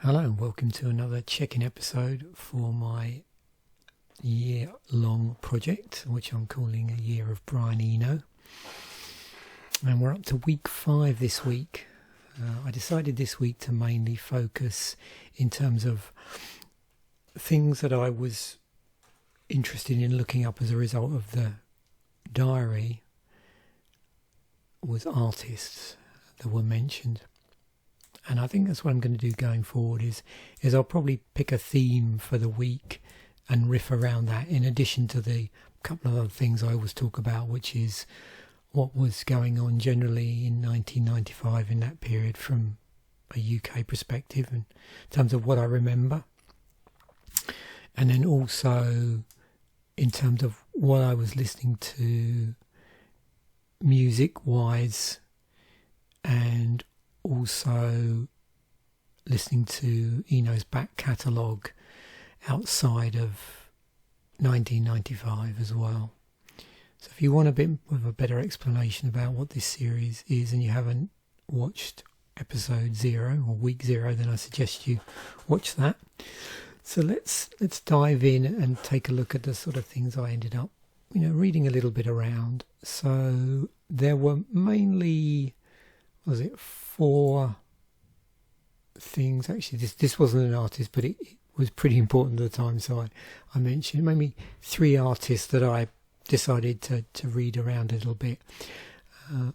Hello and welcome to another check-in episode for my year-long project, which I'm calling A Year of Brian Eno. And we're up to week 5 this week. I decided this week to mainly focus in terms of things that I was interested in looking up as a result of the diary was artists that were mentioned. And I think that's what I'm going to do going forward is I'll probably pick a theme for the week and riff around that, in addition to the couple of other things I always talk about, which is what was going on generally in 1995 in that period from a UK perspective in terms of what I remember. And then also in terms of what I was listening to music-wise, and also listening to Eno's back catalogue outside of 1995 as well. So if you want a bit of a better explanation about what this series is and you haven't watched episode 0 or week 0, then I suggest you watch that. So let's dive in and take a look at the sort of things I ended up reading a little bit around. So there were mainly 4 things. Actually, this wasn't an artist, but it was pretty important at the time, so I mentioned maybe 3 artists that I decided to read around a little bit.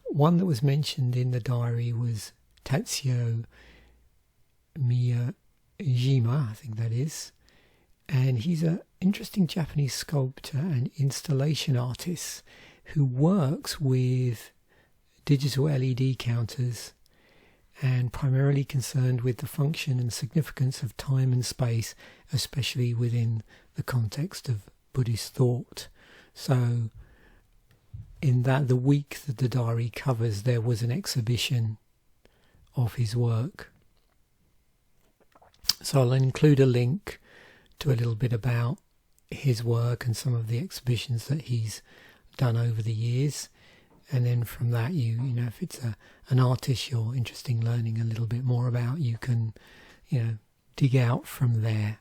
One that was mentioned in the diary was Tatsuo Miyajima, I think that is, and he's an interesting Japanese sculptor and installation artist who works with digital LED counters and primarily concerned with the function and significance of time and space, especially within the context of Buddhist thought. So in the week that the diary covers, there was an exhibition of his work. So I'll include a link to a little bit about his work and some of the exhibitions that he's done over the years. And then from that, if it's an artist you're interested in learning a little bit more about, you can, dig out from there.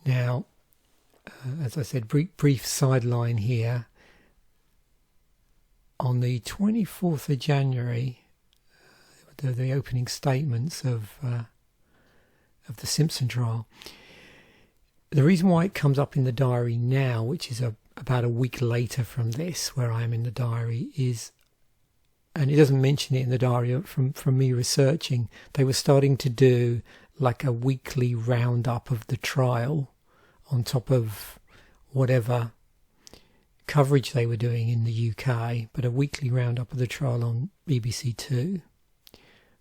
Now, as I said, brief sideline here. On the 24th of January, the opening statements of the Simpson trial. The reason why it comes up in the diary now, which is about a week later from this, where I am in the diary, is, and it doesn't mention it in the diary, from me researching, they were starting to do like a weekly roundup of the trial on top of whatever coverage they were doing in the UK, but a weekly roundup of the trial on BBC Two.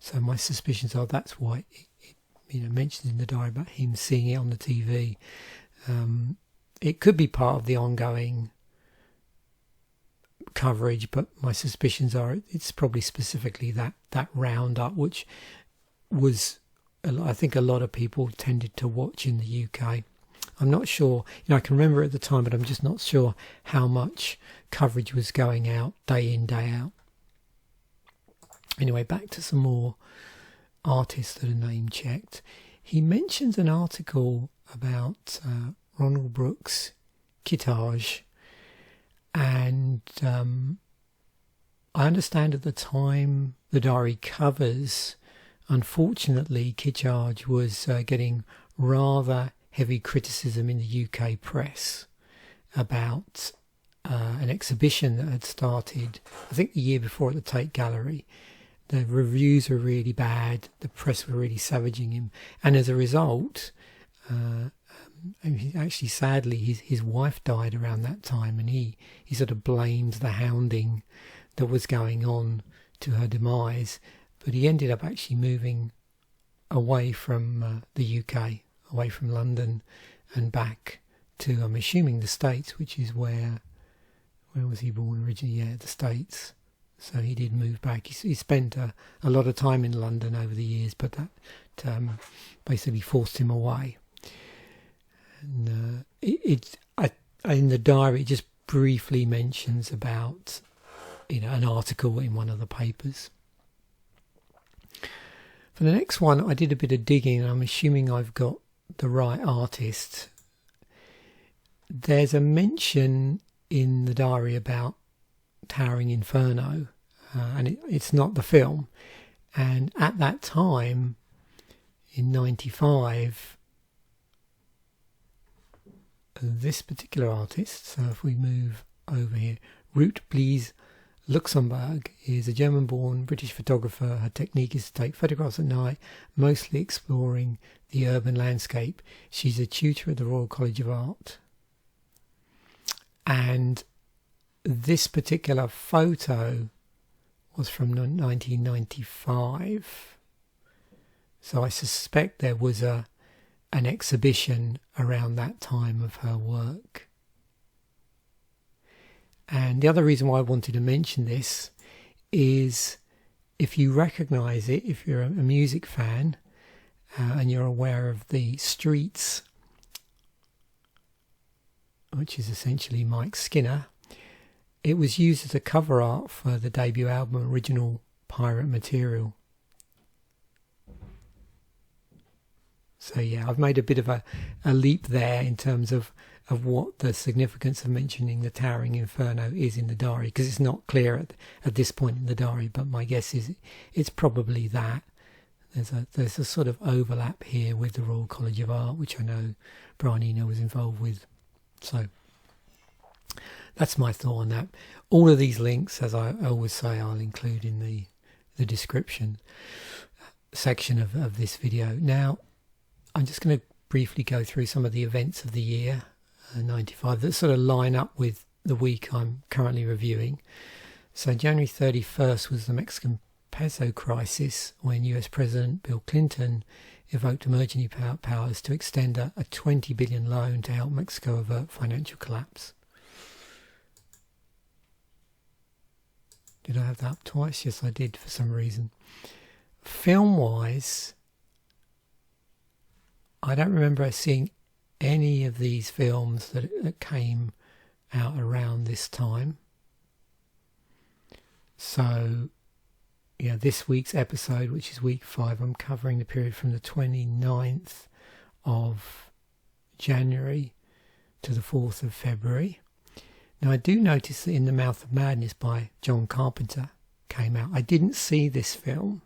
So my suspicions are that's why it mentioned in the diary about him seeing it on the TV. It could be part of the ongoing coverage, but my suspicions are it's probably specifically that roundup, which was, I think, a lot of people tended to watch in the UK. I'm not sure, I can remember at the time, but I'm just not sure how much coverage was going out day in, day out. Anyway, back to some more artists that are name checked. He mentions an article about Ronald Brooks' Kitaj, and I understand at the time the diary covers, unfortunately, Kitaj was getting rather heavy criticism in the UK press about an exhibition that had started, I think, the year before at the Tate Gallery. The reviews were really bad. The press were really savaging him, and as a result, actually, sadly, his wife died around that time, and he sort of blamed the hounding that was going on to her demise. But he ended up actually moving away from the UK, away from London, and back to, I'm assuming, the States, which is where was he born originally? Yeah, the States. So he did move back. He spent a lot of time in London over the years, but that basically forced him away. And in the diary, it just briefly mentions about an article in one of the papers. For the next one, I did a bit of digging, and I'm assuming I've got the right artist. There's a mention in the diary about Towering Inferno, and it's not the film. And at that time, in 95, this particular artist, so if we move over here, Ruth Blees, Luxemburg, is a German-born British photographer. Her technique is to take photographs at night, mostly exploring the urban landscape. She's a tutor at the Royal College of Art. And this particular photo was from 1995. So I suspect there was an exhibition around that time of her work. And the other reason why I wanted to mention this is if you recognise it, if you're a music fan and you're aware of the Streets, which is essentially Mike Skinner, it was used as a cover art for the debut album Original Pirate Material. So yeah, I've made a bit of a leap there in terms of what the significance of mentioning the Towering Inferno is in the diary, because it's not clear at this point in the diary, but my guess is it's probably that. There's a sort of overlap here with the Royal College of Art, which I know Brian Eno was involved with. So that's my thought on that. All of these links, as I always say, I'll include in the description section of this video. Now, I'm just going to briefly go through some of the events of the year 95 that sort of line up with the week I'm currently reviewing. So January 31st was the Mexican peso crisis, when US President Bill Clinton evoked emergency powers to extend a $20 billion loan to help Mexico avert financial collapse. Did I have that up twice? Yes, I did for some reason. Film-wise, I don't remember seeing any of these films that came out around this time. So, yeah, this week's episode, which is week 5, I'm covering the period from the 29th of January to the 4th of February. Now, I do notice that In the Mouth of Madness by John Carpenter came out. I didn't see this film.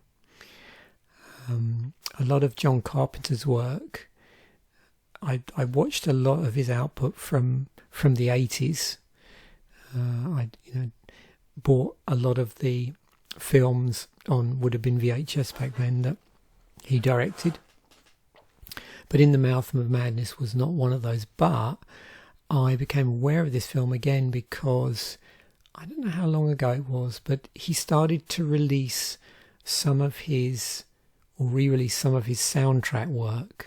A lot of John Carpenter's work, I watched a lot of his output from the 80s. I bought a lot of the films on, would have been VHS back then, that he directed. But In the Mouth of Madness was not one of those. But I became aware of this film again because I don't know how long ago it was, but he started to release some of his, or re-release some of his soundtrack work.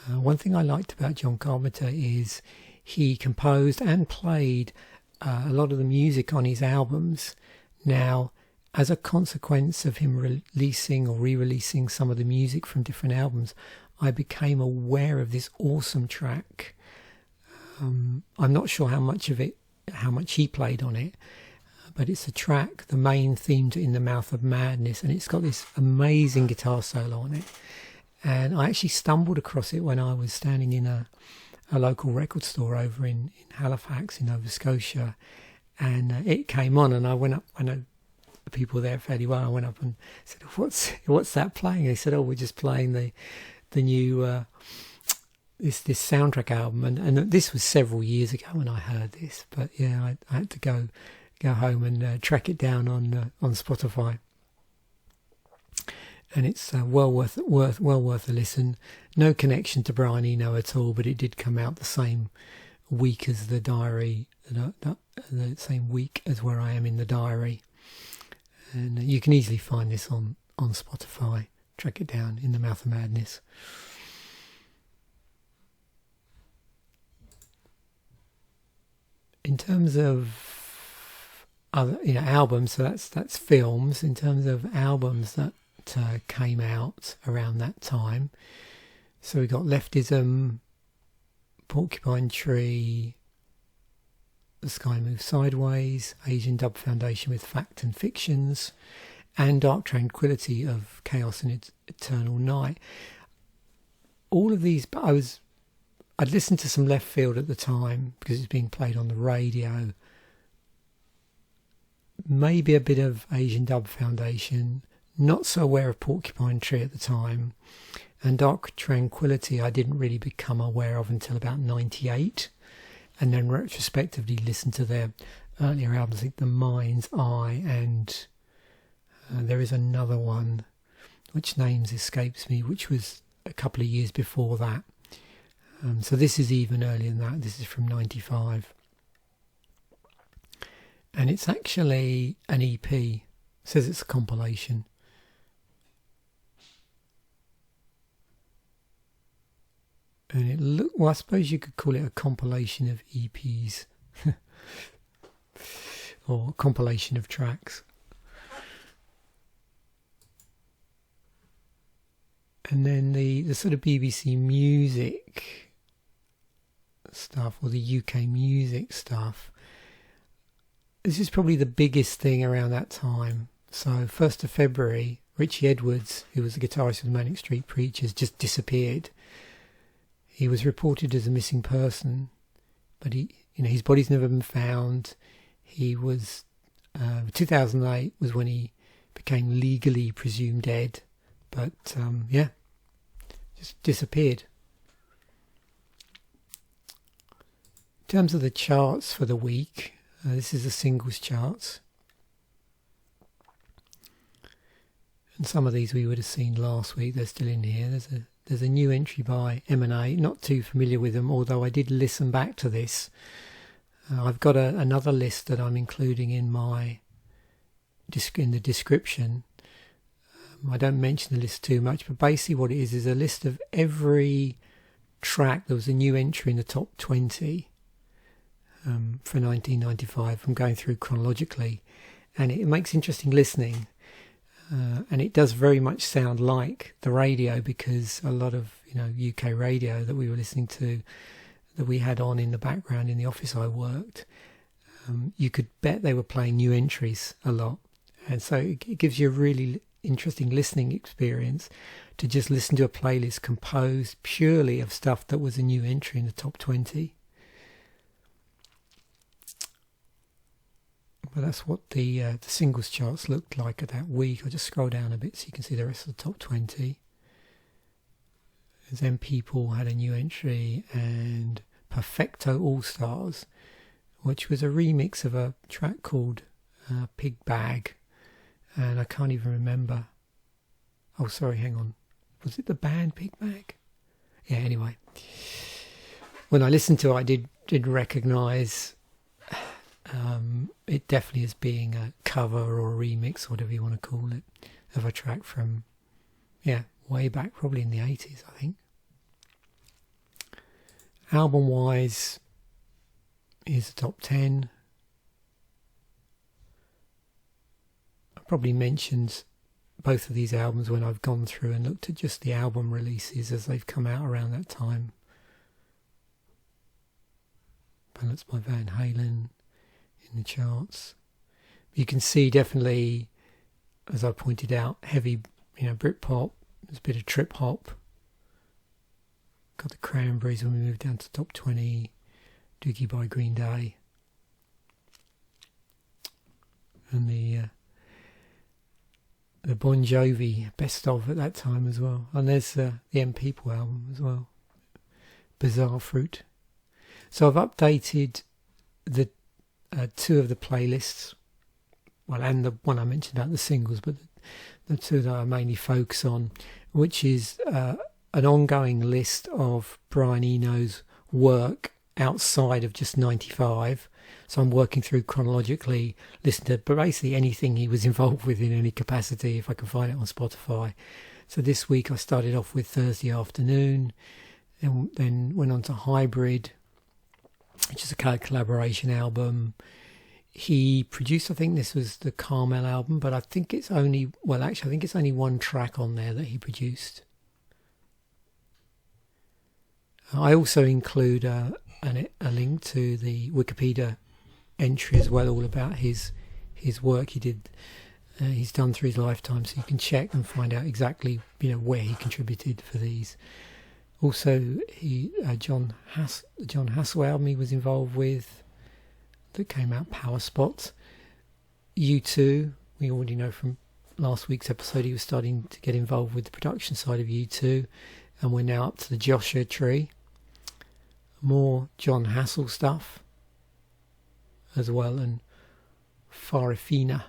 One thing I liked about John Carpenter is he composed and played a lot of the music on his albums. Now, as a consequence of him releasing or re-releasing some of the music from different albums, I became aware of this awesome track. I'm not sure how much he played on it, but it's a track, the main theme to In the Mouth of Madness, and it's got this amazing guitar solo on it. And I actually stumbled across it when I was standing in a local record store over in Halifax in Nova Scotia, and it came on, and I went up. I know the people there fairly well. I went up and said, "What's that playing?" They said, "Oh, we're just playing the new this soundtrack album." And this was several years ago when I heard this, but yeah, I had to go home and track it down on Spotify. And it's well worth a listen. No connection to Brian Eno at all, but it did come out the same week as the diary, the same week as Where I Am in the Diary. And you can easily find this on Spotify. Track it down, In the Mouth of Madness. In terms of other albums, so that's films. In terms of albums that came out around that time, so we got Leftism, Porcupine Tree, The Sky Moves Sideways, Asian Dub Foundation with Fact and Fictions, and Dark Tranquillity of Chaos and Eternal Night. All of these, I'd listened to some Left Field at the time because it's being played on the radio. Maybe a bit of Asian Dub Foundation. Not so aware of Porcupine Tree at the time. And Dark Tranquillity I didn't really become aware of until about 98. And then retrospectively listened to their earlier albums, like The Mind's Eye, and there is another one which names escapes me, which was a couple of years before that. So this is even earlier than that. This is from 95. And it's actually an EP. It says it's a compilation. And I suppose you could call it a compilation of EPs. Or a compilation of tracks. And then the sort of BBC music stuff, or the UK music stuff, this is probably the biggest thing around that time. So 1st of February, Richie Edwards, who was the guitarist of the Manic Street Preachers, just disappeared. He was reported as a missing person, but his body's never been found. He was 2008 was when he became legally presumed dead, but just disappeared. In terms of the charts for the week, this is the singles charts, and some of these we would have seen last week. They're still in here. There's a new entry by M&A. Not too familiar with them, although I did listen back to this. I've got another list that I'm including in the description. I don't mention the list too much, but basically what it is a list of every track. There was a new entry in the top 20 for 1995. I'm going through chronologically, and it makes interesting listening. And it does very much sound like the radio, because a lot of UK radio that we were listening to, that we had on in the background in the office I worked, you could bet they were playing new entries a lot. And so it gives you a really interesting listening experience to just listen to a playlist composed purely of stuff that was a new entry in the top 20. But that's what the singles charts looked like at that week. I'll just scroll down a bit so you can see the rest of the top 20. Then People had a new entry, and Perfecto All Stars, which was a remix of a track called Pig Bag, and I can't even remember. Oh, sorry, hang on. Was it the band Pig Bag? Yeah, anyway. When I listened to it, I did recognise it definitely as being a cover or a remix, whatever you want to call it, of a track from, way back, probably in the 80s, I think. Album-wise, here's the top 10. I probably mentioned both of these albums when I've gone through and looked at just the album releases as they've come out around that time. Ballads by Van Halen in the charts. You can see definitely, as I pointed out, heavy, Britpop. There's a bit of trip hop. Got the Cranberries when we moved down to top 20. Dookie by Green Day. And the Bon Jovi best of at that time as well. And there's the M People album as well. Bizarre Fruit. So I've updated the two of the playlists, and the one I mentioned about the singles, but the two that I mainly focus on, which is an ongoing list of Brian Eno's work outside of just 95. So I'm working through chronologically, listening to basically anything he was involved with in any capacity, if I can find it on Spotify. So this week I started off with Thursday Afternoon, and then went on to Hybrid, which is a collaboration album. He produced, I think this was the Carmel album, but I think it's only one track on there that he produced. I also include a link to the Wikipedia entry as well, all about his work. He did he's done through his lifetime, so you can check and find out exactly where he contributed for these. Also, John Hassel album he was involved with that came out, Power Spot. U2, we already know from last week's episode he was starting to get involved with the production side of U2, and we're now up to the Joshua Tree. More John Hassel stuff as well, and Farafina.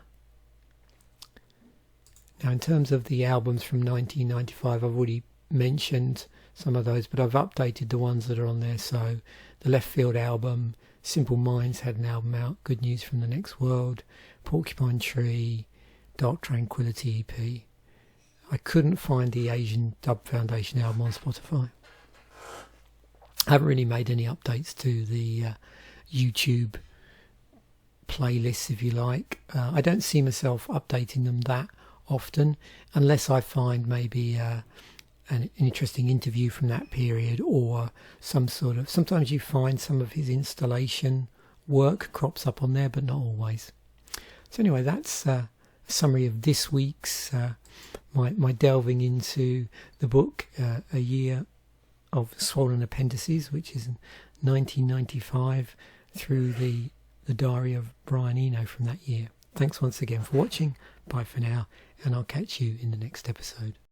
Now, in terms of the albums from 1995, I've already mentioned some of those, but I've updated the ones that are on there. So the Left Field album, Simple Minds had an album out, Good News from the Next World, Porcupine Tree, Dark Tranquility EP. I couldn't find the Asian Dub Foundation album on Spotify. I haven't really made any updates to the YouTube playlists, if you like. I don't see myself updating them that often, unless I find maybe an interesting interview from that period, or sometimes you find some of his installation work crops up on there, but not always. So anyway, that's a summary of this week's my delving into the book A Year of Swollen Appendices, which is 1995, through the diary of Brian Eno from that year. Thanks once again for watching. Bye for now, and I'll catch you in the next episode.